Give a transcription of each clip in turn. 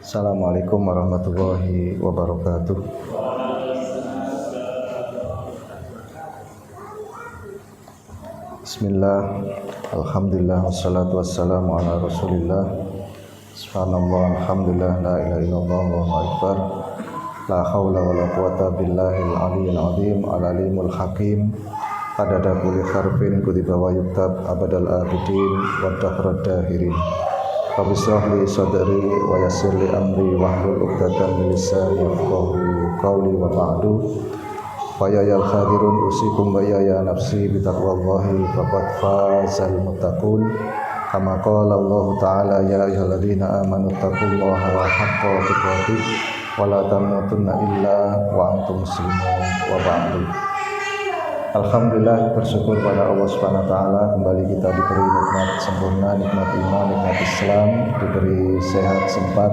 Assalamualaikum warahmatullahi wabarakatuh. Bismillah, alhamdulillah, wassalatu wassalamu ala rasulillah. Subhanallah, alhamdulillah, la ilaha illallah, wallahu akbar. La hawla wa la quwata billahil aliyyil azim, al-alimul hakim. Adada kulli harfin kutiba wa yuktab abadal abidin wa dahra dahirin. Rabbi shrah li sadri wa yassir li amri wahlul 'uqdatam min lisani yafqahu qawli wa ba'du. Fa ya khadirun usikum wa ya nafsi bi taqwallahi faqad fazal muttaqun. Kama qala Allah ta'ala ya ayyuhalladzina amanu taqullaha haqqa tuqatih wa la tamutunna illa wa antum muslimun wa ba'du. Alhamdulillah, bersyukur pada Allah Subhanahu wa taala kembali kita diberi nikmat sempurna, nikmat iman, nikmat Islam, diberi sehat sempat,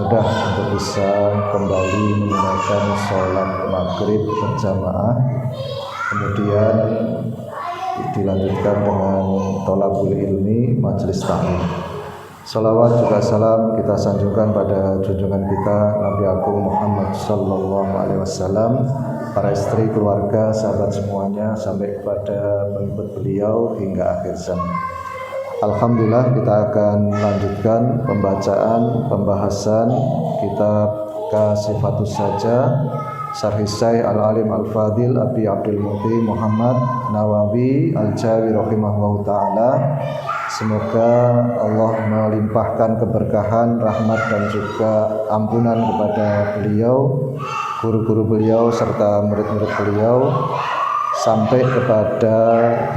mudah untuk bisa kembali menunaikan sholat maghrib berjamaah, kemudian dilanjutkan dengan thalabul ilmi, majelis taklim. Salawat juga salam kita sanjungkan pada junjungan kita Nabi Agung Muhammad sallallahu alaihi wasallam, para istri, keluarga, sahabat semuanya, sampai kepada pengikut beliau hingga akhir zaman. Alhamdulillah, kita akan lanjutkan pembahasan kitab Kasifatus Saja Syarh Syekh Al-Alim Al-Fadil Abi Abdul Muti Muhammad Nawawi Al-Jawi rahimahullah ta'ala. Semoga Allah melimpahkan keberkahan, rahmat dan juga ampunan kepada beliau, guru-guru beliau serta murid-murid beliau, sampai kepada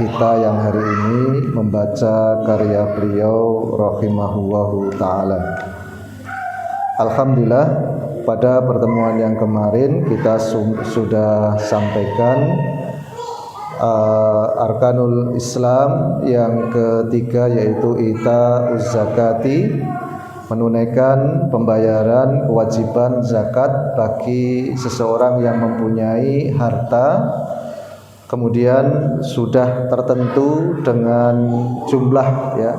kita yang hari ini membaca karya beliau rahimahullahu ta'ala. Alhamdulillah, pada pertemuan yang kemarin kita sudah sampaikan Arkanul Islam yang ketiga, yaitu Ita'uz Zakati, menunaikan pembayaran kewajiban zakat bagi seseorang yang mempunyai harta, kemudian sudah tertentu dengan jumlah ya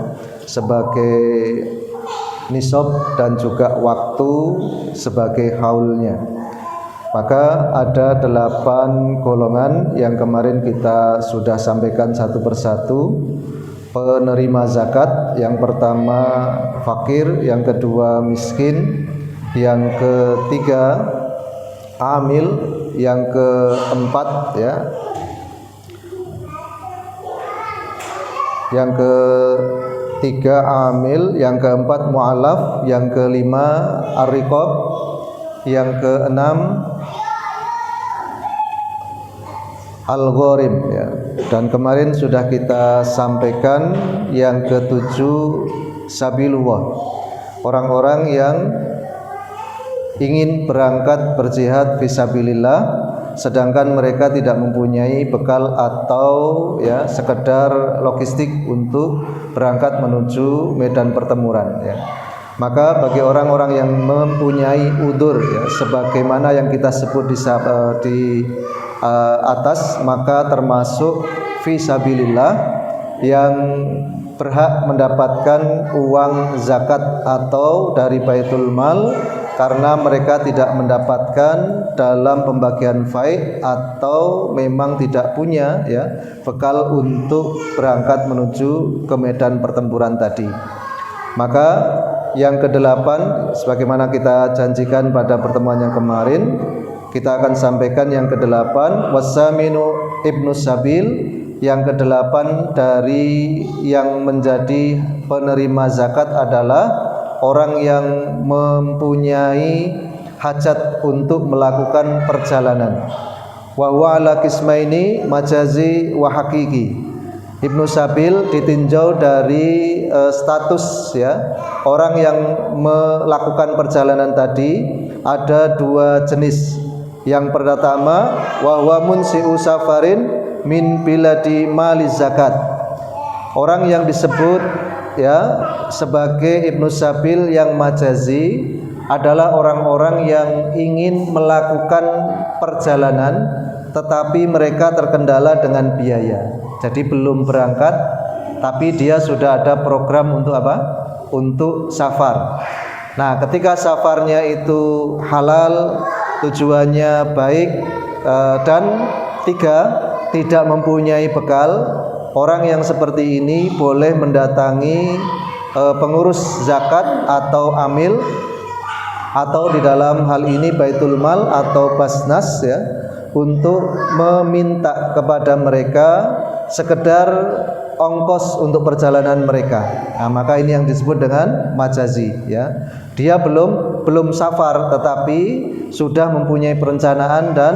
sebagai nisab dan juga waktu sebagai haulnya. Maka ada 8 golongan yang kemarin kita sudah sampaikan satu persatu. Penerima zakat, yang pertama fakir, yang kedua miskin, yang ketiga amil, yang keempat ya, yang ketiga amil, yang keempat mu'alaf, yang kelima ar-riqab, yang keenam al-gharim ya. Dan kemarin sudah kita sampaikan yang ketujuh sabilullah, orang-orang yang ingin berangkat berjihad fisabilillah sedangkan mereka tidak mempunyai bekal atau ya sekedar logistik untuk berangkat menuju medan pertempuran ya. Maka bagi orang-orang yang mempunyai udzur ya, sebagaimana yang kita sebut di atas, maka termasuk fisabilillah yang berhak mendapatkan uang zakat atau dari baitul mal karena mereka tidak mendapatkan dalam pembagian fai' atau memang tidak punya ya bekal untuk berangkat menuju ke medan pertempuran tadi. Maka yang kedelapan, sebagaimana kita janjikan pada pertemuan yang kemarin, kita akan sampaikan yang kedelapan, wasaminu ibnu sabil, yang kedelapan dari yang menjadi penerima zakat adalah orang yang mempunyai hajat untuk melakukan perjalanan. Wa huwa ala qismaini majazi wa haqiqi. Ibnu Sabil ditinjau dari status ya. Orang yang melakukan perjalanan tadi ada 2 jenis. Yang pertama, wa huwa munsi'u safarin min biladi mali zakat. Orang yang disebut ya sebagai Ibnu Sabil yang majazi adalah orang-orang yang ingin melakukan perjalanan tetapi mereka terkendala dengan biaya. Jadi belum berangkat tapi dia sudah ada program untuk apa? untuk safar. Nah, ketika safarnya itu halal, tujuannya baik, dan tidak mempunyai bekal, orang yang seperti ini boleh mendatangi pengurus zakat atau amil, atau di dalam hal ini Baitul Mal atau Basnas ya, untuk meminta kepada mereka sekedar ongkos untuk perjalanan mereka. Nah, maka ini yang disebut dengan majazi ya. Dia belum safar tetapi sudah mempunyai perencanaan dan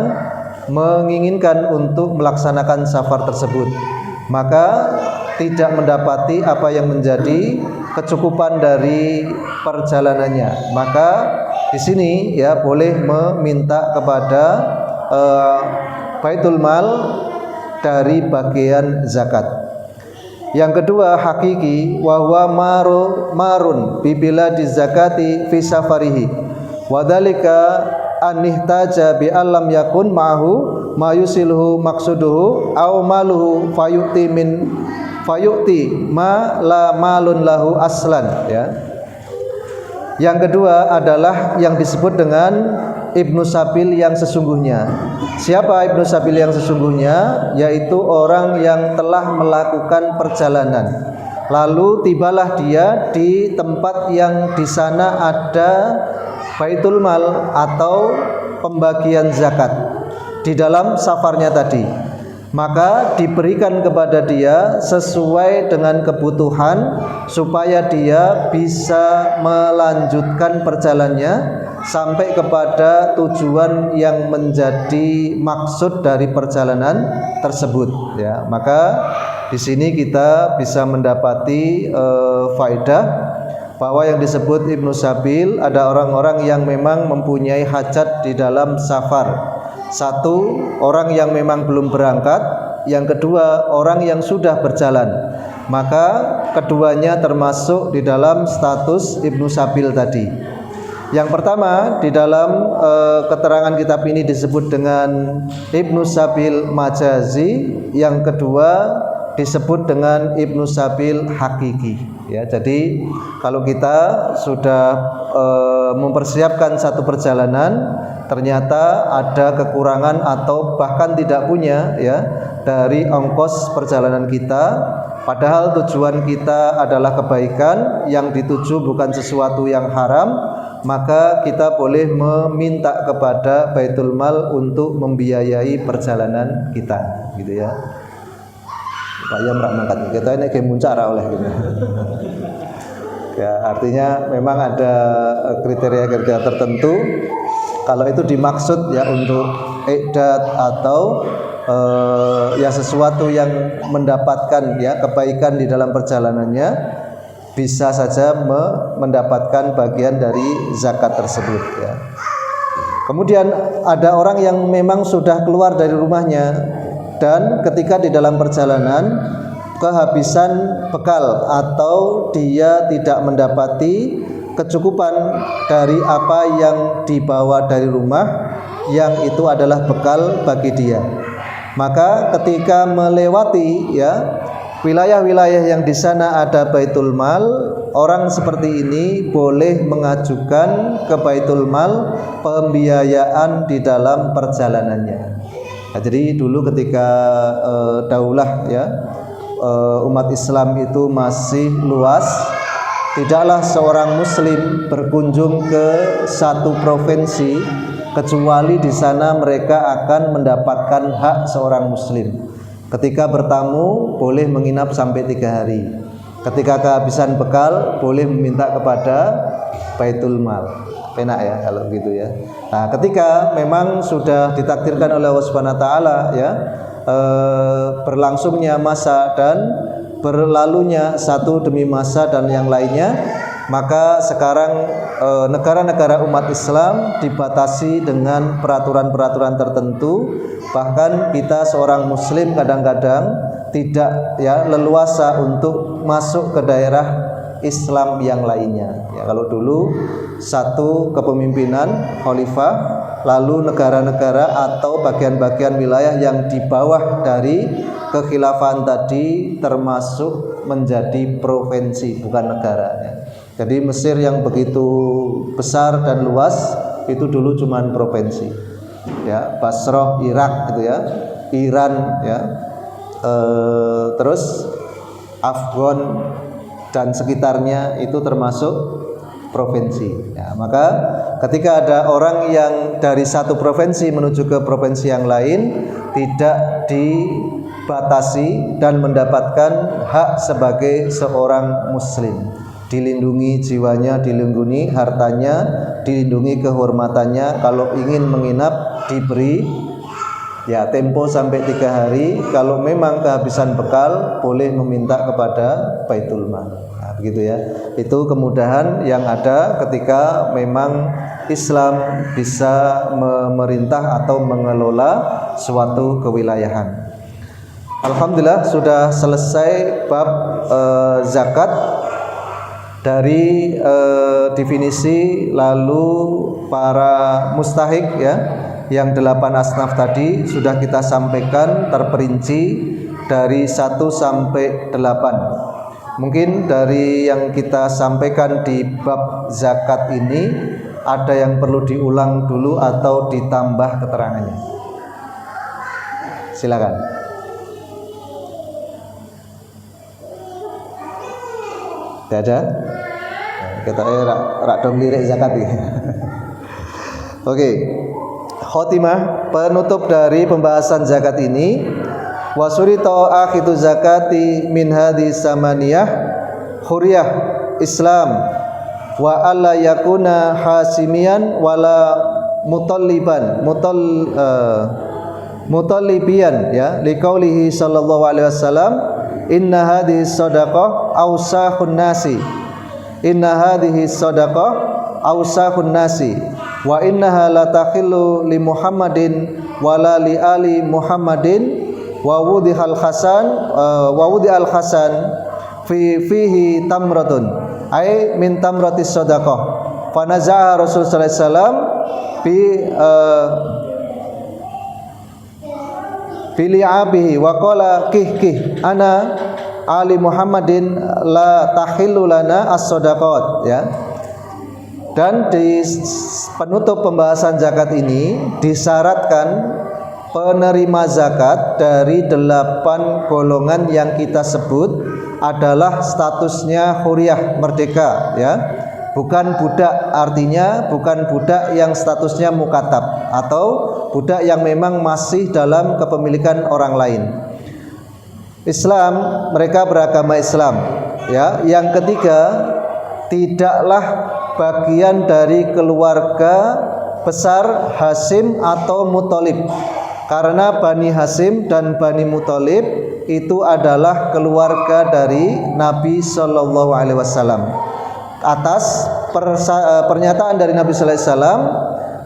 menginginkan untuk melaksanakan safar tersebut. Maka tidak mendapati apa yang menjadi kecukupan dari perjalanannya. Maka di sini ya boleh meminta kepada Baitul Mal dari bagian zakat. Yang kedua hakiki wa huwa marun bi biladi zakati fi safarihi wa dzalika an ihtaja bi allam yakun ma'hu ma yusilhu maqsuduhu aw maluhu fayu'ti ma la malun lahu aslan ya. Yang kedua adalah yang disebut dengan Ibnu Sabil yang sesungguhnya. Siapa Ibnu Sabil yang sesungguhnya? Yaitu orang yang telah melakukan perjalanan, lalu tibalah dia di tempat yang di sana ada Baitul Mal atau pembagian zakat di dalam safarnya tadi. Maka diberikan kepada dia sesuai dengan kebutuhan supaya dia bisa melanjutkan perjalanannya sampai kepada tujuan yang menjadi maksud dari perjalanan tersebut ya. Maka di sini kita bisa mendapati faedah bahwa yang disebut Ibnu Sabil ada orang-orang yang memang mempunyai hajat di dalam safar. Satu, orang yang memang belum berangkat. Yang kedua, orang yang sudah berjalan. Maka keduanya termasuk di dalam status Ibnu Sabil tadi. Yang pertama di dalam keterangan kitab ini disebut dengan Ibnu Sabil majazi. Yang kedua disebut dengan Ibnu Sabil hakiki ya. Jadi kalau kita sudah mempersiapkan satu perjalanan, ternyata ada kekurangan atau bahkan tidak punya ya dari ongkos perjalanan kita, padahal tujuan kita adalah kebaikan, yang dituju bukan sesuatu yang haram, maka kita boleh meminta kepada Baitul Mal untuk membiayai perjalanan kita gitu ya. Pak ya mangkat kita ini ke muncara oleh gitu. Ya, artinya memang ada kriteria-kriteria tertentu. Kalau itu dimaksud ya untuk iqdad atau ya sesuatu yang mendapatkan ya kebaikan di dalam perjalanannya, bisa saja mendapatkan bagian dari zakat tersebut ya. Kemudian ada orang yang memang sudah keluar dari rumahnya dan ketika di dalam perjalanan kehabisan bekal atau dia tidak mendapati kecukupan dari apa yang dibawa dari rumah, yang itu adalah bekal bagi dia. Maka ketika melewati ya wilayah-wilayah yang di sana ada Baitul Mal, orang seperti ini boleh mengajukan ke Baitul Mal pembiayaan di dalam perjalanannya. Nah, jadi dulu ketika daulah ya umat Islam itu masih luas, tidaklah seorang muslim berkunjung ke satu provinsi kecuali di sana mereka akan mendapatkan hak seorang muslim. Ketika bertamu boleh menginap sampai 3 hari. Ketika kehabisan bekal boleh meminta kepada Baitul Mal. Penak ya kalau gitu ya. Nah, ketika memang sudah ditakdirkan oleh Allah Subhanahu wa taala ya berlangsungnya masa dan berlalunya satu demi masa dan yang lainnya, maka sekarang negara-negara umat Islam dibatasi dengan peraturan-peraturan tertentu. Bahkan kita seorang muslim kadang-kadang tidak ya leluasa untuk masuk ke daerah Islam yang lainnya ya. Kalau dulu satu kepemimpinan khalifah, lalu negara-negara atau bagian-bagian wilayah yang di bawah dari kekhilafahan tadi termasuk menjadi provinsi bukan negara ya. Jadi Mesir yang begitu besar dan luas itu dulu cuman provinsi. Ya, Basrah Irak gitu ya, Iran ya, terus Afgan dan sekitarnya itu termasuk provinsi. Ya, maka ketika ada orang yang dari satu provinsi menuju ke provinsi yang lain tidak dibatasi dan mendapatkan hak sebagai seorang muslim, dilindungi jiwanya, dilindungi hartanya, dilindungi kehormatannya. Kalau ingin menginap diberi ya tempo sampai 3 hari. Kalau memang kehabisan bekal boleh meminta kepada Baitul Mal. Nah, begitu ya. Itu kemudahan yang ada ketika memang Islam bisa memerintah atau mengelola suatu kewilayahan. Alhamdulillah sudah selesai bab zakat dari definisi, lalu para mustahik ya, yang 8 asnaf tadi sudah kita sampaikan terperinci dari 1 sampai 8. Mungkin dari yang kita sampaikan di bab zakat ini ada yang perlu diulang dulu atau ditambah keterangannya. Silakan. Tidak ada? Kita rak dong lirik zakat ini. Oke. Khotimah, penutup dari pembahasan zakat ini. Wasurito akhidu zakati min hadis samaniyah huriyah Islam wa alla yakuna hasimian wala mutallibian ya, liqaulihi sallallahu alaihi wasallam, inna hadhihi shadaqah awsahun nasi, inna hadhihi shadaqah awsahun nasi wa innaha la takhillu li Muhammadin wala li ali Muhammadin wa wudihal hasan fihi tamratun ay min tamratis shadaqah fa naza'a Rasul sallallahu alaihi wasallam fi li'abihi wa qala kih ana ali Muhammadin la tahillu lana as-shadaqat ya. Dan di penutup pembahasan zakat ini disyaratkan penerima zakat dari 8 golongan yang kita sebut adalah statusnya huriyah, merdeka ya, bukan budak. Artinya bukan budak yang statusnya mukatab atau budak yang memang masih dalam kepemilikan orang lain. Islam, mereka beragama Islam ya. Yang ketiga, tidaklah bagian dari keluarga besar Hasyim atau Muthalib. Karena Bani Hasyim dan Bani Muthalib itu adalah keluarga dari Nabi Shallallahu Alaihi Wasallam. Atas pernyataan dari Nabi Sallallahu Alaihi Wasallam,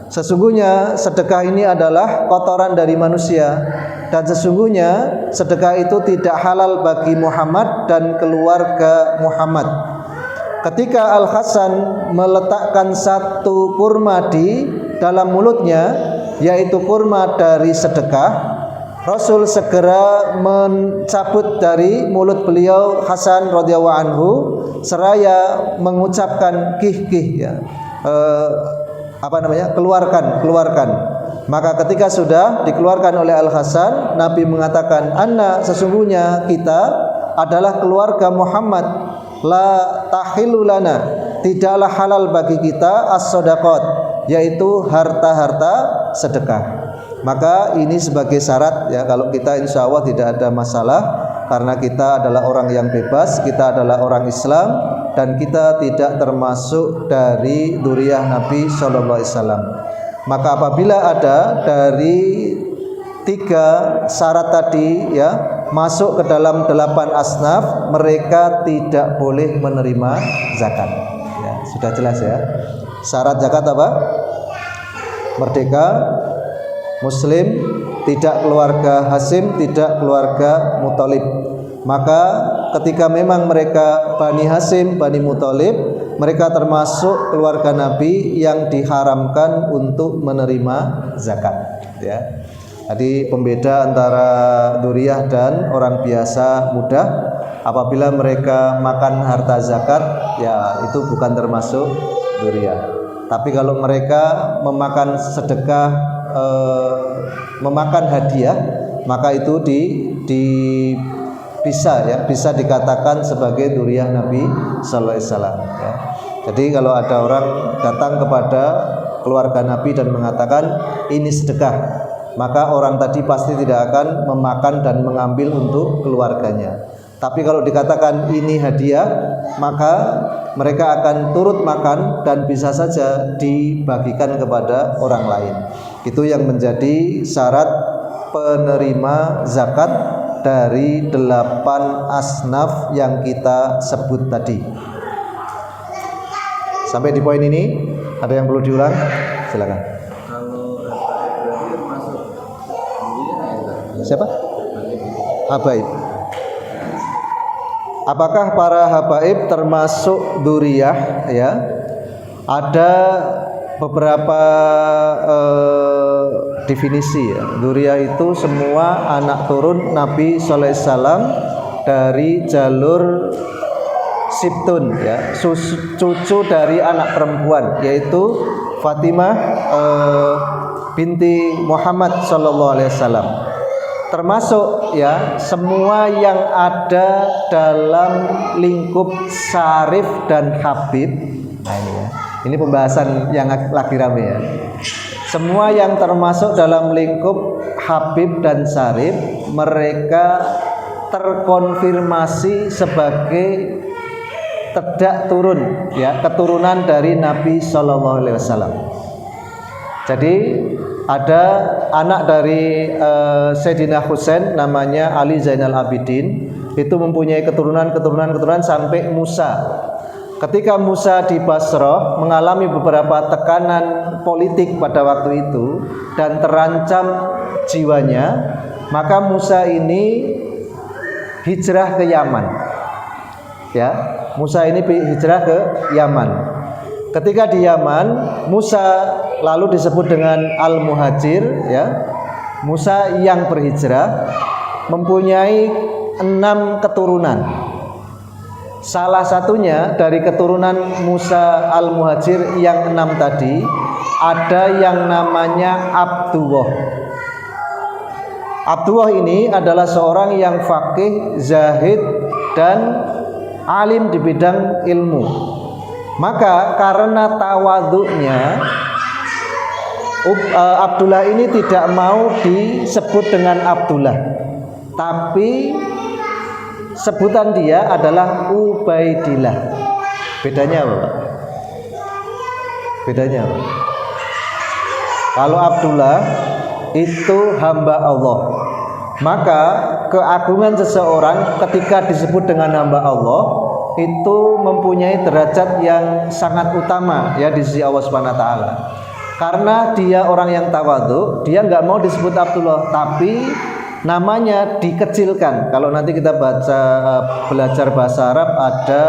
sesungguhnya sedekah ini adalah kotoran dari manusia, dan sesungguhnya sedekah itu tidak halal bagi Muhammad dan keluarga Muhammad. Ketika Al-Hasan meletakkan 1 kurma di dalam mulutnya, yaitu kurma dari sedekah, Rasul segera mencabut dari mulut beliau Hasan radhiyallahu anhu seraya mengucapkan kih ya, keluarkan. Maka ketika sudah dikeluarkan oleh Al-Hasan, Nabi mengatakan, anna, sesungguhnya kita adalah keluarga Muhammad, la tahillu lana, tidaklah halal bagi kita as-shadaqat, yaitu harta-harta sedekah. Maka ini sebagai syarat ya, kalau kita insya Allah tidak ada masalah, karena kita adalah orang yang bebas, kita adalah orang Islam, dan kita tidak termasuk dari dzurriyyah Nabi Sallallahu Alaihi Wasallam. Maka apabila ada dari 3 syarat tadi ya masuk ke dalam 8 asnaf, mereka tidak boleh menerima zakat ya, sudah jelas ya. Syarat zakat apa? Merdeka, Muslim, tidak keluarga Hasyim, tidak keluarga Muthalib. Maka ketika memang mereka Bani Hasyim, Bani Muthalib, mereka termasuk keluarga Nabi yang diharamkan untuk menerima zakat ya. Jadi pembeda antara dzurriyyah dan orang biasa mudah. Apabila mereka makan harta zakat, ya itu bukan termasuk dzurriyyah. Tapi kalau mereka memakan sedekah, memakan hadiah, maka itu bisa dikatakan sebagai dzurriyyah Nabi sallallahu alaihi wasallam ya. Jadi kalau ada orang datang kepada keluarga Nabi dan mengatakan ini sedekah, maka orang tadi pasti tidak akan memakan dan mengambil untuk keluarganya. Tapi kalau dikatakan ini hadiah, maka mereka akan turut makan dan bisa saja dibagikan kepada orang lain. Itu yang menjadi syarat penerima zakat dari 8 asnaf yang kita sebut tadi. Sampai di poin ini ada yang perlu diulang? Silakan. Kalau berarti termasuk siapa? Habaib. Apakah para habaib termasuk dzurriyyah ya? Ada beberapa definisi ya. Dzurriyyah itu semua anak turun Nabi sallallahu alaihi wasallam dari jalur Sibtun ya, cucu dari anak perempuan yaitu Fatimah binti Muhammad sallallahu alaihi wasallam. Termasuk ya semua yang ada dalam lingkup Syarif dan Habib. Nah ini ya. Ini pembahasan yang lagi rame ya. Semua yang termasuk dalam lingkup Habib dan Syarif, mereka terkonfirmasi sebagai tidak turun ya, keturunan dari Nabi sallallahu alaihi wasallam. Jadi ada anak dari Sayyidina Husain namanya Ali Zainal Abidin, itu mempunyai keturunan sampai Musa. Ketika Musa di Basrah mengalami beberapa tekanan politik pada waktu itu dan terancam jiwanya, maka Musa ini hijrah ke Yaman. Ya, Musa ini hijrah ke Yaman. Ketika di Yaman, Musa lalu disebut dengan Al-Muhajir ya. Musa yang berhijrah mempunyai 6 keturunan. Salah satunya dari keturunan Musa Al-Muhajir yang 6 tadi, ada yang namanya Abdullah. Abdullah ini adalah seorang yang faqih, zahid dan alim di bidang ilmu. Maka karena tawadhu'nya, Abdullah ini tidak mau disebut dengan Abdullah, tapi sebutan dia adalah Ubaidillah. Bedanya apa? Bedanya apa? Kalau Abdullah itu hamba Allah, maka keagungan seseorang ketika disebut dengan hamba Allah itu mempunyai derajat yang sangat utama ya di sisi Allah Subhanahu wa taala. Karena dia orang yang tawadhu, dia nggak mau disebut Abdullah, tapi namanya dikecilkan. Kalau nanti kita belajar bahasa Arab ada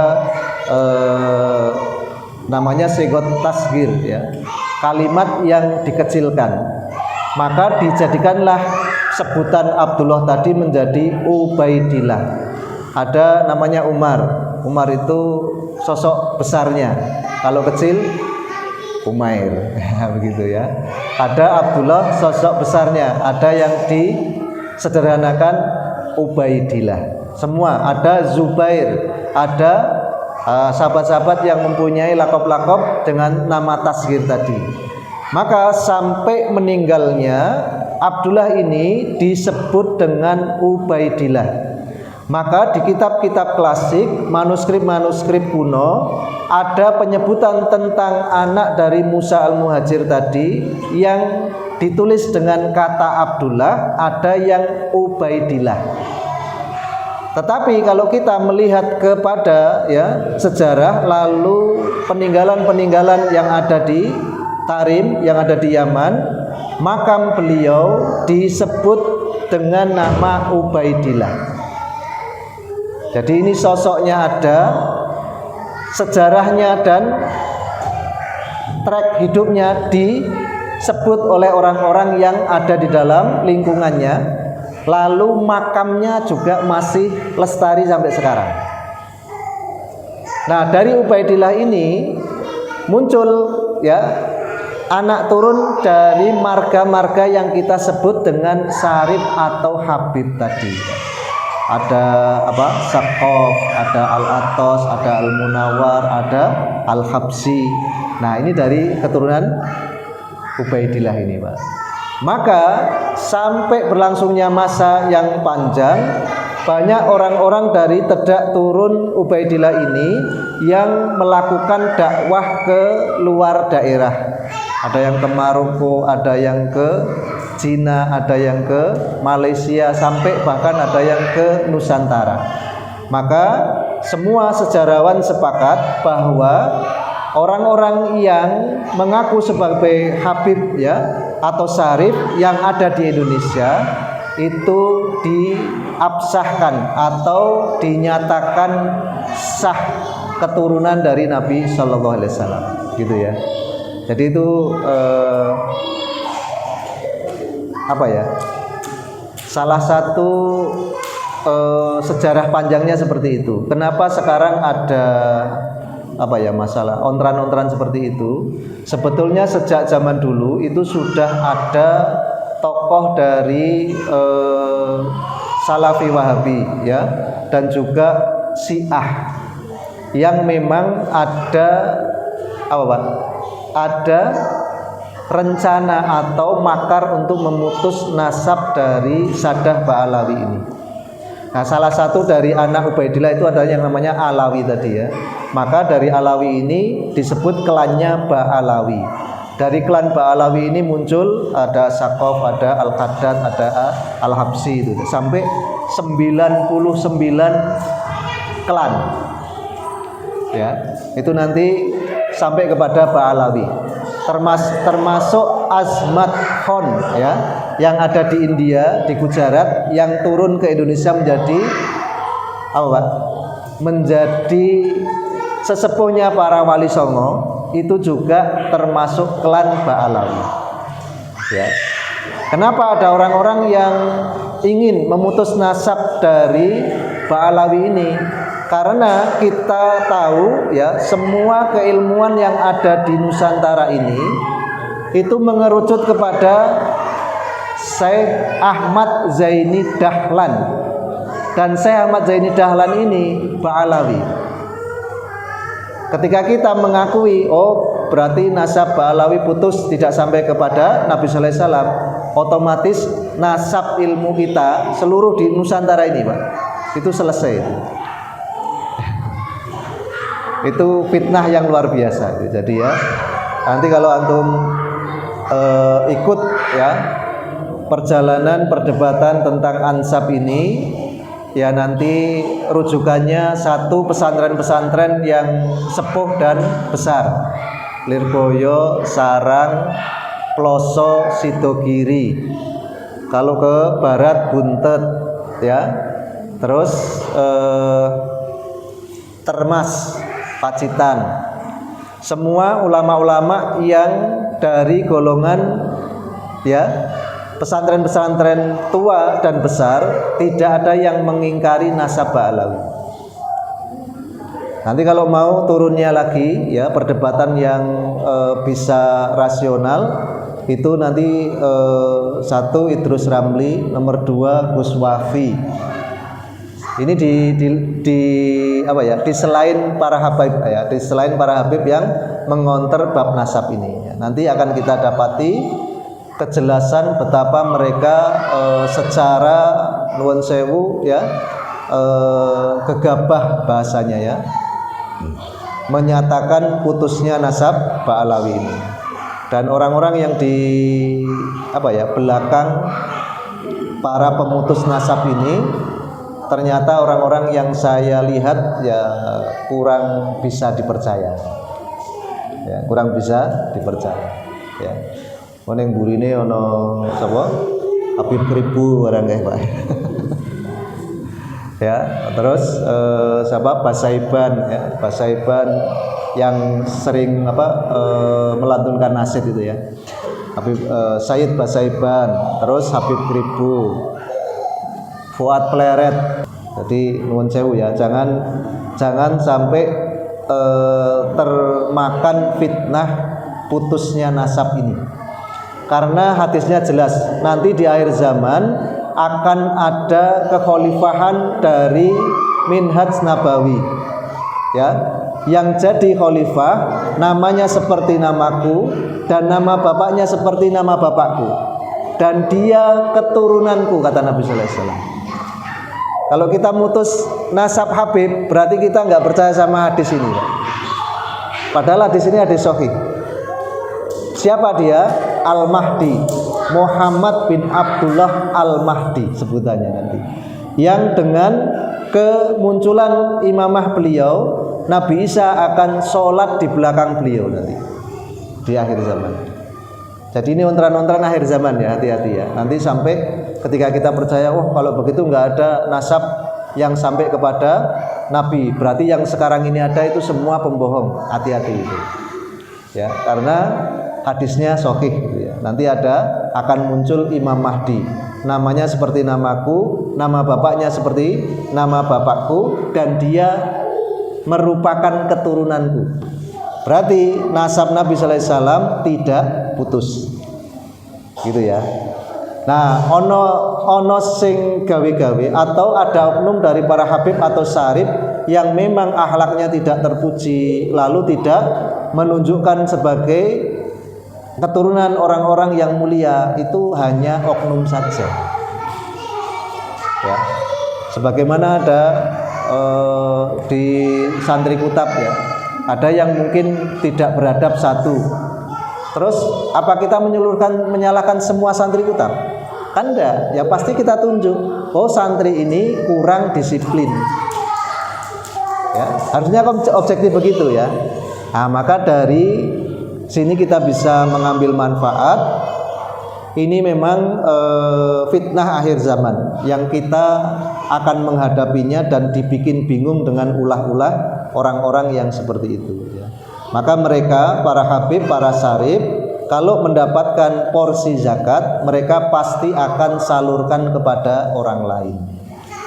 namanya sigot tasghir ya, kalimat yang dikecilkan. Maka dijadikanlah sebutan Abdullah tadi menjadi Ubaidillah. Ada namanya Umar. Umar itu sosok besarnya. Kalau kecil Umair. Begitu ya. Ada Abdullah sosok besarnya. Ada yang disederhanakan Ubaidillah. Semua ada Zubair, ada sahabat-sahabat yang mempunyai lakop-lakop dengan nama tasghir tadi. Maka sampai meninggalnya Abdullah ini disebut dengan Ubaidillah. Maka di kitab-kitab klasik, manuskrip-manuskrip kuno, ada penyebutan tentang anak dari Musa Al-Muhajir tadi yang ditulis dengan kata Abdullah, ada yang Ubaidillah. Tetapi kalau kita melihat kepada ya sejarah, lalu peninggalan-peninggalan yang ada di Tarim, yang ada di Yaman, makam beliau disebut dengan nama Ubaidillah. Jadi ini sosoknya ada, sejarahnya dan track hidupnya disebut oleh orang-orang yang ada di dalam lingkungannya. Lalu makamnya juga masih lestari sampai sekarang. Nah, dari Ubaidillah ini muncul ya anak turun dari marga-marga yang kita sebut dengan Sarif atau Habib tadi. Ada apa? Saqaf, ada Al-Atos, ada Al-Munawwar, ada Al-Habsi. Nah, ini dari keturunan Ubaidillah ini, Pak. Maka sampai berlangsungnya masa yang panjang, banyak orang-orang dari Tedak turun Ubaidillah ini yang melakukan dakwah ke luar daerah. Ada yang ke Maroko, ada yang ke Cina, ada yang ke Malaysia, sampai bahkan ada yang ke Nusantara. Maka semua sejarawan sepakat bahwa orang-orang yang mengaku sebagai Habib ya atau Sarif yang ada di Indonesia itu diabsahkan atau dinyatakan sah keturunan dari Nabi Shallallahu Alaihi Wasallam, gitu ya. Jadi itu apa ya? Salah satu sejarah panjangnya seperti itu. Kenapa sekarang ada apa ya masalah ontran-ontran seperti itu? Sebetulnya sejak zaman dulu itu sudah ada tokoh dari Salafi Wahabi ya dan juga Syiah yang memang ada apa Pak? Ada rencana atau makar untuk memutus nasab dari Sadah Ba'alawi ini. Nah, salah satu dari anak Ubaidillah itu adalah yang namanya Alawi tadi ya. Maka dari Alawi ini disebut klannya Ba'alawi. Dari klan Ba'alawi ini muncul ada Saqaf, ada Al-Haddad, ada Al-Habsi itu. Sampai 99 klan. Ya, itu nanti sampai kepada Ba'alawi. Termasuk Azmat Khan ya yang ada di India, di Gujarat, yang turun ke Indonesia menjadi apa? Menjadi sesepuhnya para wali songo, itu juga termasuk klan Ba'alawi. Ya. Kenapa ada orang-orang yang ingin memutus nasab dari Ba'alawi ini? Karena kita tahu ya semua keilmuan yang ada di Nusantara ini itu mengerucut kepada Syekh Ahmad Zaini Dahlan, dan Syekh Ahmad Zaini Dahlan ini Ba'alawi. Ketika kita mengakui oh berarti nasab Ba'alawi putus tidak sampai kepada Nabi Sallallahu Alaihi Wasallam, otomatis nasab ilmu kita seluruh di Nusantara ini Pak itu selesai. Itu fitnah yang luar biasa. Jadi ya nanti kalau antum ikut ya perjalanan perdebatan tentang ansab ini ya nanti rujukannya satu pesantren-pesantren yang sepuh dan besar, Lirboyo, Sarang, Ploso, Sidogiri. Kalau ke barat Buntet ya, terus Termas, Pacitan. Semua ulama-ulama yang dari golongan ya pesantren-pesantren tua dan besar, tidak ada yang mengingkari nasab Ba'alawi. Nanti kalau mau turunnya lagi ya perdebatan yang bisa rasional itu nanti satu Idrus Ramli, nomor 2 Gus Wafi. Ini di apa ya? Di selain para habib ya, di selain para habib yang mengonter bab nasab ini. Ya. Nanti akan kita dapati kejelasan betapa mereka secara nuwun sewu ya gegabah bahasanya ya, menyatakan putusnya nasab Ba'alawi ini. Dan orang-orang yang di apa ya belakang para pemutus nasab ini ternyata orang-orang yang saya lihat ya kurang bisa dipercaya. Ya, kurang bisa dipercaya. Ya. Ono yang burine ono sapa? Habib Kribu barang kae, Pak. Ya, terus siapa? Basaiban ya, Basaiban yang sering melantunkan nasyid itu ya. Habib Sayyid Basaiban, terus Habib Kribu. fuad pleret. Jadi nuwun sewu ya, jangan sampai termakan fitnah putusnya nasab ini. Karena hadisnya jelas, nanti di akhir zaman akan ada kekhalifahan dari minhaj nabawi. Ya, yang jadi khalifah namanya seperti namaku dan nama bapaknya seperti nama bapakku dan dia keturunanku, kata Nabi sallallahu alaihi wasallam. Kalau kita mutus nasab Habib, berarti kita nggak percaya sama hadis ini. Padahal hadis ini hadis sahih. Siapa dia? Al-Mahdi, Muhammad bin Abdullah Al-Mahdi sebutannya nanti. Yang dengan kemunculan imamah beliau, Nabi Isa akan sholat di belakang beliau nanti di akhir zaman. Jadi ini ontran-ontran akhir zaman ya, hati-hati ya. Nanti sampai ketika kita percaya, oh kalau begitu nggak ada nasab yang sampai kepada Nabi, berarti yang sekarang ini ada itu semua pembohong. Hati-hati itu. Ya, karena hadisnya sahih gitu ya. Nanti akan muncul Imam Mahdi. Namanya seperti namaku, nama bapaknya seperti nama bapakku dan dia merupakan keturunanku. Berarti nasab Nabi sallallahu alaihi wasallam tidak putus. Gitu ya. Nah, ono sing gawe-gawe atau ada oknum dari para habib atau syarif yang memang akhlaknya tidak terpuji, lalu tidak menunjukkan sebagai keturunan orang-orang yang mulia, itu hanya oknum saja. Ya. Sebagaimana ada di santri kutab ya, ada yang mungkin tidak beradab satu. Terus apa kita menyalahkan semua santri kutab? Kan enggak, ya pasti kita tunjuk, oh santri ini kurang disiplin. Ya, harusnya objektif begitu ya. Nah, maka dari sini kita bisa mengambil manfaat. Ini memang fitnah akhir zaman yang kita akan menghadapinya dan dibikin bingung dengan ulah-ulah orang-orang yang seperti itu ya. Maka mereka, para habib, para syarif, kalau mendapatkan porsi zakat, mereka pasti akan salurkan kepada orang lain.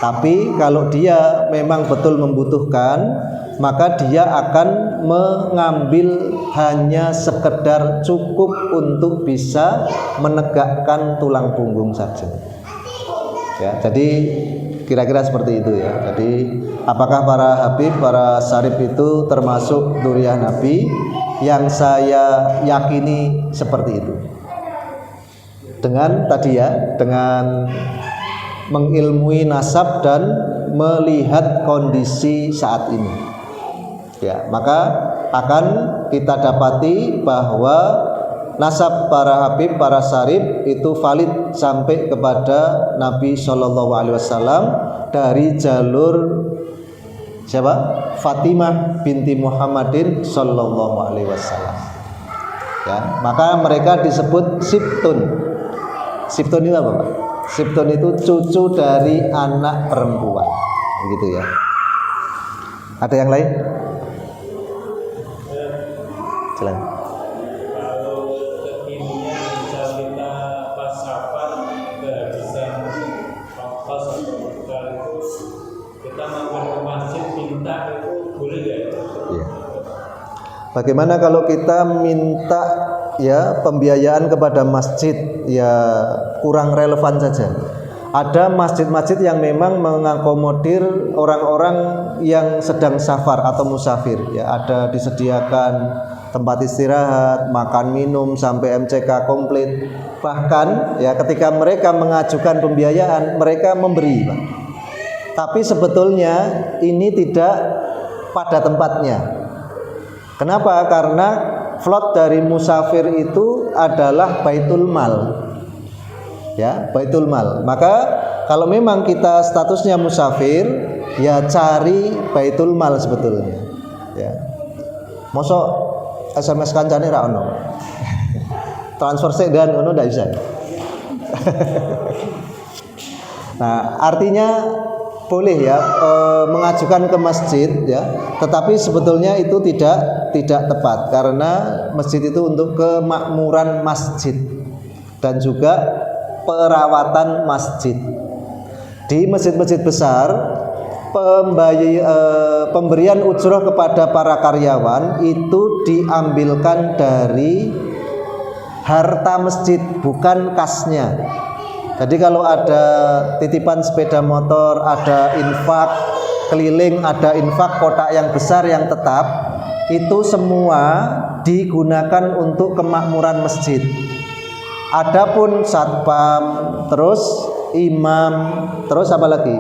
Tapi kalau dia memang betul membutuhkan, maka dia akan mengambil hanya sekedar cukup untuk bisa menegakkan tulang punggung saja. Ya, jadi kira-kira seperti itu ya. Jadi apakah para habib, para syarif itu termasuk dzurriyyah Nabi? Yang saya yakini seperti itu. Dengan tadi ya, dengan mengilmui nasab dan melihat kondisi saat ini. Ya, maka akan kita dapati bahwa nasab para habib, para syarif itu valid sampai kepada Nabi Shallallahu Alaihi Wasallam dari jalur siapa? Fatimah binti Muhammadin Shallallahu Alaihi Wasallam. Ya, maka mereka disebut sibtun. Sibtun itu apa, Pak? Sibtun itu cucu dari anak perempuan, begitu ya. Ada yang lain? Silakan. Kalau kekinian bisa kita pas safar kehabisan ongkos atau bekal itu, kita mampir ke masjid minta itu boleh nggak? Ya. Bagaimana kalau kita minta ya pembiayaan kepada masjid, ya kurang relevan saja. Ada masjid-masjid yang memang mengakomodir orang-orang yang sedang safar atau musafir ya, ada disediakan tempat istirahat, makan minum sampai MCK komplit. Bahkan ya ketika mereka mengajukan pembiayaan, mereka memberi, Pak. Tapi sebetulnya ini tidak pada tempatnya. Kenapa? Karena float dari musafir itu adalah baitul mal. Ya, baitul mal. Maka kalau memang kita statusnya musafir, ya cari baitul mal sebetulnya. Ya. Mosok SMS kancane ra ono. Transfer sik dan ono ndak bisa. Nah, artinya boleh ya mengajukan ke masjid ya, tetapi sebetulnya itu tidak tepat karena masjid itu untuk kemakmuran masjid dan juga perawatan masjid. Di masjid-masjid besar pemberian ujroh kepada para karyawan itu diambilkan dari harta masjid, bukan kasnya. Jadi kalau ada titipan sepeda motor, ada infak keliling, ada infak kotak yang besar yang tetap, itu semua digunakan untuk kemakmuran masjid. Adapun satpam, terus imam, terus apa lagi?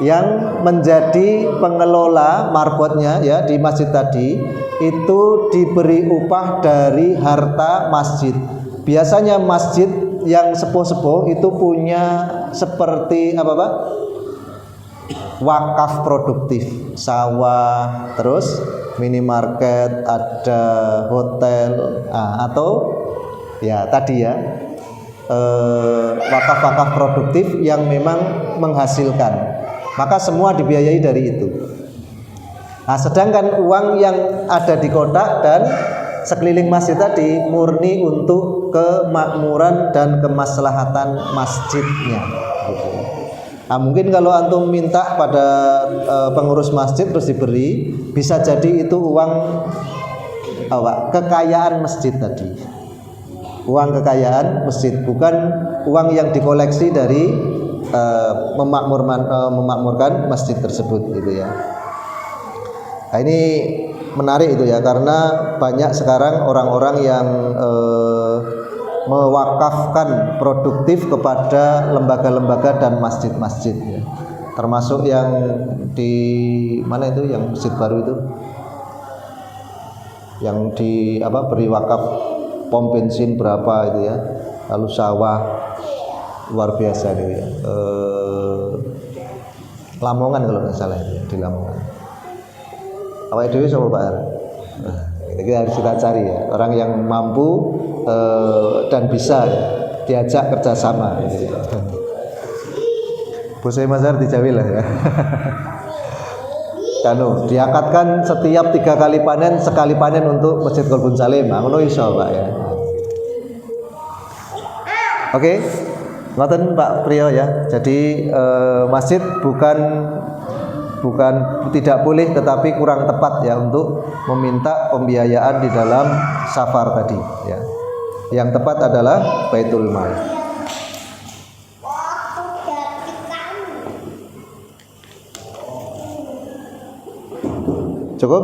Yang menjadi pengelola marbotnya ya di masjid tadi itu diberi upah dari harta masjid. Biasanya masjid yang sepuh-sepuh itu punya seperti apa Pak? Wakaf produktif, sawah, terus minimarket, ada hotel, atau ya tadi ya wakaf-wakaf produktif yang memang menghasilkan. Maka semua dibiayai dari itu. Nah, sedangkan uang yang ada di kotak dan sekeliling masjid tadi murni untuk kemakmuran dan kemaslahatan masjidnya. Gitu. Nah, mungkin kalau antum minta pada pengurus masjid terus diberi, bisa jadi itu uang kekayaan masjid tadi. Uang kekayaan masjid, bukan uang yang dikoleksi dari memakmurkan masjid tersebut gitu ya. Nah, ini menarik itu ya, karena banyak sekarang orang-orang yang mewakafkan produktif kepada lembaga-lembaga dan masjid-masjid ya. Termasuk yang di mana itu, yang masjid baru itu, yang di beri wakaf pom bensin berapa itu ya, lalu sawah luar biasa itu ya. Lamongan kalau nggak salah itu, di Lamongan. Awak dewi sama Pak Ar. Kita harus kita cari ya, orang yang mampu dan bisa ya, diajak kerjasama. Gitu. Bosai Mazhar dijawil lah ya. Kanu diakatkan setiap 3 kali panen, sekali panen untuk Masjid Qalbun Salim. Ngono iso Pak ya. Oke. Ngoten Pak Priyo ya. Jadi masjid bukan tidak boleh, tetapi kurang tepat ya untuk meminta pembiayaan di dalam safar tadi ya. Yang tepat adalah Baitul Mal. Cukup?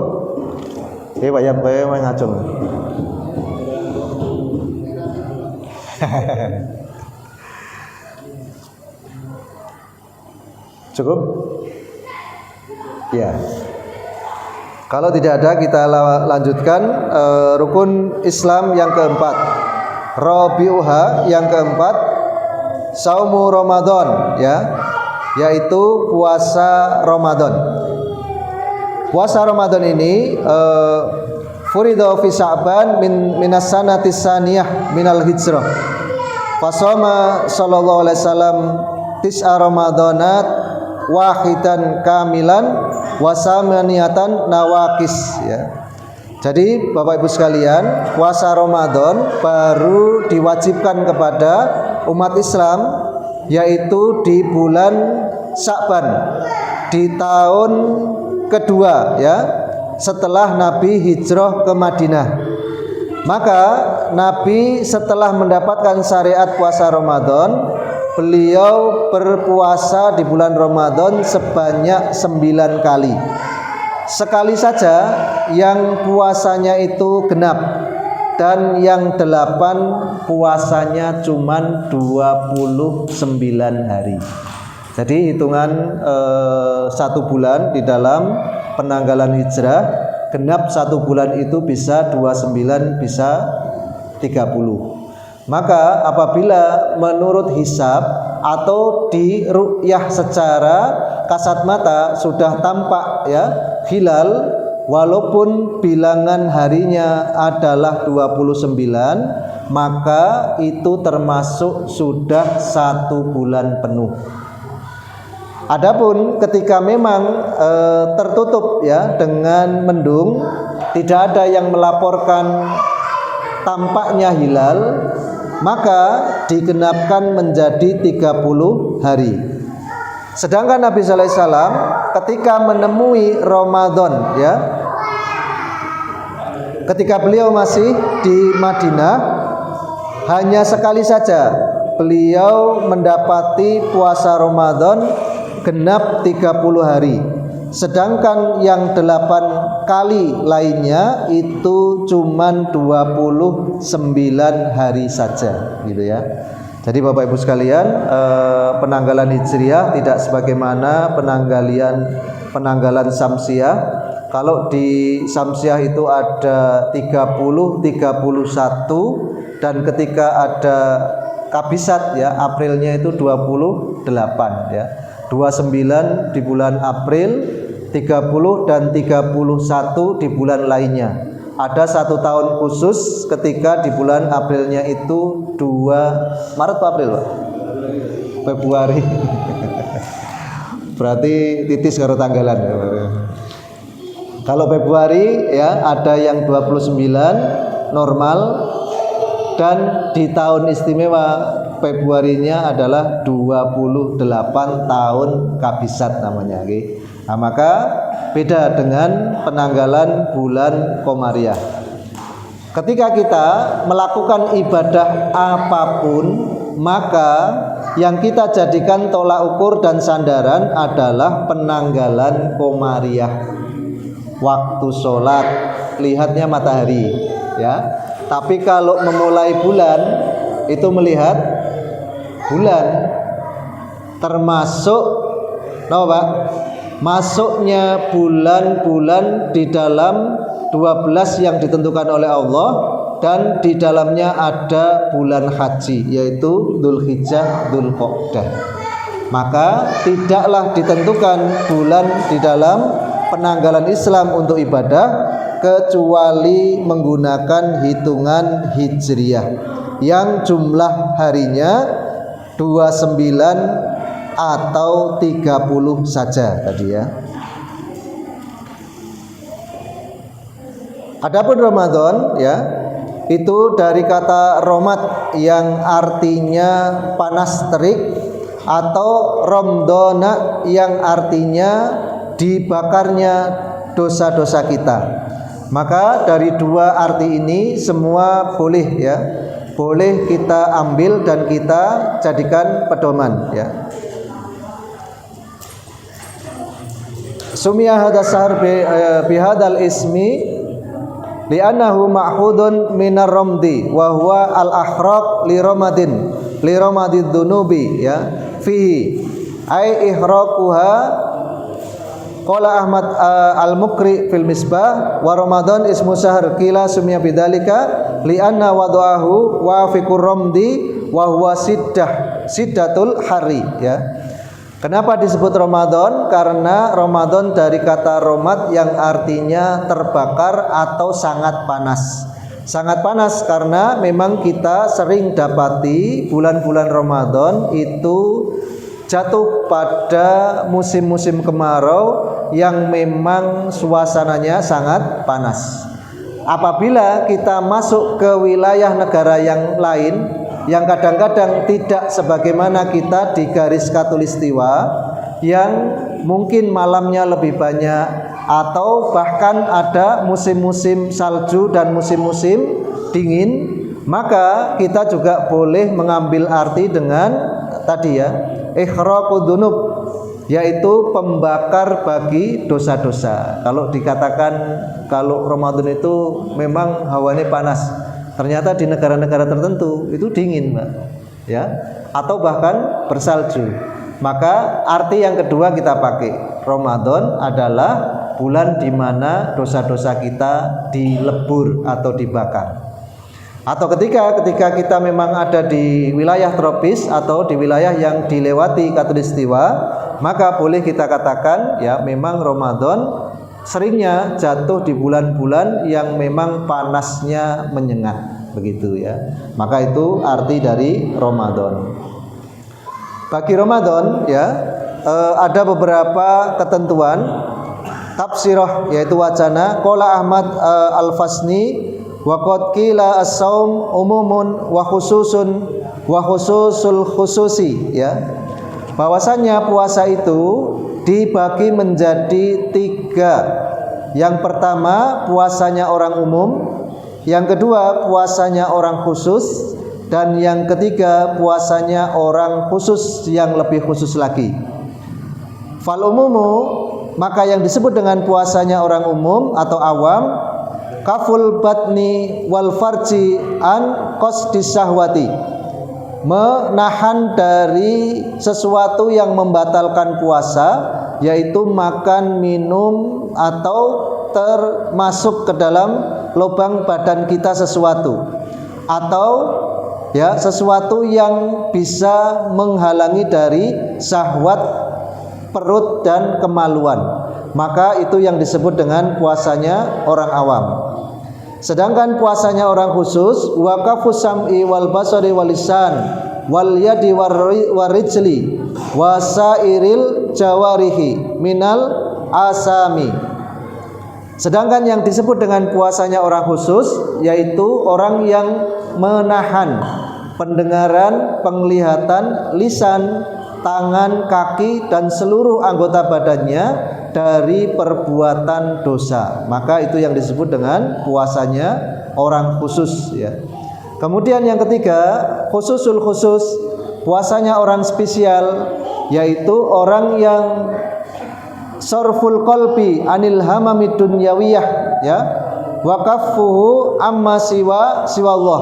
Oke, Pak Yam kowe ngacung. Cukup? Ya. Kalau tidak ada, kita lanjutkan rukun Islam yang keempat. Rabi'uha yang keempat, saumu Ramadan ya, yaitu puasa Ramadan. Puasa Ramadan ini furido fi Sya'ban minas sanatis saniyah minal hijrah. Fasoma sallallahu alaihi wasallam tis'a Ramadanat wahidan kamilan wasamaniatan nawakis ya. Jadi Bapak Ibu sekalian, puasa Ramadan baru diwajibkan kepada umat Islam yaitu di bulan Sya'ban, di tahun kedua ya setelah Nabi hijrah ke Madinah. Maka Nabi setelah mendapatkan syariat puasa Ramadan, beliau berpuasa di bulan Ramadan sebanyak 9 kali. Sekali saja yang puasanya itu genap, dan yang 8 puasanya cuman 29 hari. Jadi hitungan 1 bulan di dalam penanggalan hijrah, genap 1 bulan itu bisa 29, bisa 30. Maka apabila menurut hisab atau di ru'yah secara kasat mata sudah tampak ya hilal, walaupun bilangan harinya adalah 29, maka itu termasuk sudah 1 bulan penuh. Adapun ketika memang tertutup ya dengan mendung, tidak ada yang melaporkan tampaknya hilal, maka digenapkan menjadi 30 hari. Sedangkan Nabi sallallahu alaihi wasallam ketika menemui Ramadan, ya, ketika beliau masih di Madinah, hanya sekali saja beliau mendapati puasa Ramadan genap 30 hari. Sedangkan yang 8 kali lainnya itu cuman 29 hari saja, gitu ya. Jadi Bapak Ibu sekalian, penanggalan Hijriah tidak sebagaimana penanggalan Syamsiah. Kalau di Syamsiah itu ada 30, 31, dan ketika ada Kabisat, ya, Aprilnya itu 28, ya. 29 di bulan April, 30 dan 31 di bulan lainnya. Ada 1 tahun khusus ketika di bulan Aprilnya itu 2 Maret atau April, Pak? Februari. Berarti titis karo tanggalan. Kalau Februari, ya, ada yang 29 normal, dan di tahun istimewa Februarinya adalah 28 tahun Kabisat namanya, okay? Nah, maka beda dengan penanggalan bulan Komariah. Ketika kita melakukan ibadah apapun, maka yang kita jadikan tolak ukur dan sandaran adalah penanggalan Komariah. Waktu sholat lihatnya matahari, ya. Tapi kalau memulai bulan itu melihat bulan, termasuk Pak, masuknya bulan-bulan di dalam 12 yang ditentukan oleh Allah, dan di dalamnya ada bulan haji, yaitu Dzulhijjah, Dzulqa'dah. Maka tidaklah ditentukan bulan di dalam penanggalan Islam untuk ibadah kecuali menggunakan hitungan Hijriah yang jumlah harinya 29 atau 30 saja tadi, ya. Adapun Ramadan, ya, itu dari kata romat yang artinya panas terik, atau romdona yang artinya dibakarnya dosa-dosa kita. Maka dari 2 arti ini semua boleh, ya. Boleh kita ambil dan kita jadikan pedoman, ya. Sumiyah hadza syahr bihadzal ismi li'annahu ma'khudun minar ramdi wa huwa al-akhraq li ramadid dunubi, ya, fihi ai ihraquha. Qala Ahmad al-Mukri fil Misbah, wa Ramadan ismu syahr qila sumya bidzalika li'anna wada'ahu wa fiqur ramdi wa huwa siddatul hari, ya. Kenapa disebut Ramadan? Karena Ramadan dari kata romat yang artinya terbakar atau sangat panas. Sangat panas karena memang kita sering dapati bulan-bulan Ramadan itu jatuh pada musim-musim kemarau yang memang suasananya sangat panas. Apabila kita masuk ke wilayah negara yang lain yang kadang-kadang tidak sebagaimana kita di garis khatulistiwa, yang mungkin malamnya lebih banyak, atau bahkan ada musim-musim salju dan musim-musim dingin, maka kita juga boleh mengambil arti dengan tadi, ya, ikhraqud dzunub, yaitu pembakar bagi dosa-dosa. Kalau dikatakan kalau Ramadan itu memang hawanya panas, ternyata di negara-negara tertentu itu dingin, Mbak, ya, atau bahkan bersalju. Maka arti yang kedua kita pakai, Ramadan adalah bulan di mana dosa-dosa kita dilebur atau dibakar. Atau ketika kita memang ada di wilayah tropis atau di wilayah yang dilewati khatulistiwa, maka boleh kita katakan, ya, memang Ramadan seringnya jatuh di bulan-bulan yang memang panasnya menyengat, begitu, ya. Maka itu arti dari Ramadan. Bagi Ramadan, ya, ada beberapa ketentuan tafsirah, yaitu wacana. Qala Ahmad al-Fasni wa qad qila as-shaum umumun wa khususun wa khususul khususi, ya. bahwasanya puasa itu dibagi menjadi 3. Yang pertama puasanya orang umum, yang kedua puasanya orang khusus, dan yang ketiga puasanya orang khusus yang lebih khusus lagi. Fal umumu, maka yang disebut dengan puasanya orang umum atau awam, kaful batni wal farji an qasdis syahwati, menahan dari sesuatu yang membatalkan puasa, yaitu makan, minum, atau termasuk ke dalam lubang badan kita sesuatu, atau ya sesuatu yang bisa menghalangi dari syahwat perut dan kemaluan, maka itu yang disebut dengan puasanya orang awam. Sedangkan puasanya orang khusus, wa kafus sam'i wal basari wal lisan wal yadi warijli wasairil jawarihi minal asami. Sedangkan yang disebut dengan puasanya orang khusus yaitu orang yang menahan pendengaran, penglihatan, lisan, tangan, kaki, dan seluruh anggota badannya dari perbuatan dosa. Maka itu yang disebut dengan puasanya orang khusus ya. Kemudian yang ketiga, khususul khusus, puasanya orang spesial, yaitu orang yang sarful qalbi anil hamamid dunyawiyah ya, wa kaffuhu amma siwa Allah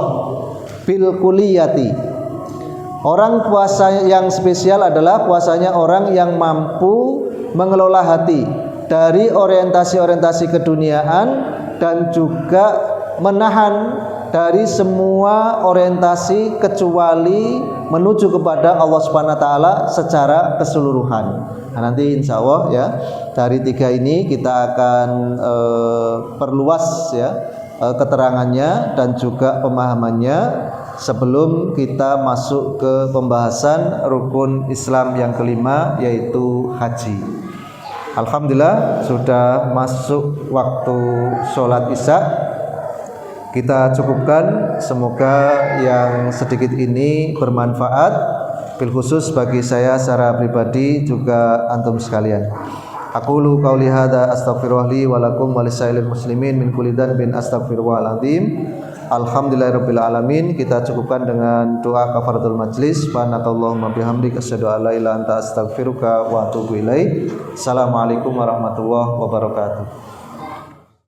bil kuliyati. Orang puasa yang spesial adalah puasanya orang yang mampu mengelola hati dari orientasi-orientasi keduniaan dan juga menahan dari semua orientasi kecuali menuju kepada Allah Subhanahu wa taala secara keseluruhan. Nah, nanti insya Allah ya dari 3 ini kita akan perluas ya keterangannya dan juga pemahamannya sebelum kita masuk ke pembahasan rukun Islam yang kelima, yaitu haji. Alhamdulillah sudah masuk waktu sholat isya. Kita cukupkan, semoga yang sedikit ini bermanfaat, bil khusus bagi saya secara pribadi juga antum sekalian. Aqulu qauli hadza astaghfirullah li wa lakum wa lisairil muslimin min kulli dhanbin astaghfirullahal azim. Alhamdulillahirabbil alamin. Kita cukupkan dengan doa kafaratul majlis. Subhanakallahumma bihamdika asyhadu an la ilaha illa anta astaghfiruka wa atubu ilaik. Assalamualaikum warahmatullahi wabarakatuh.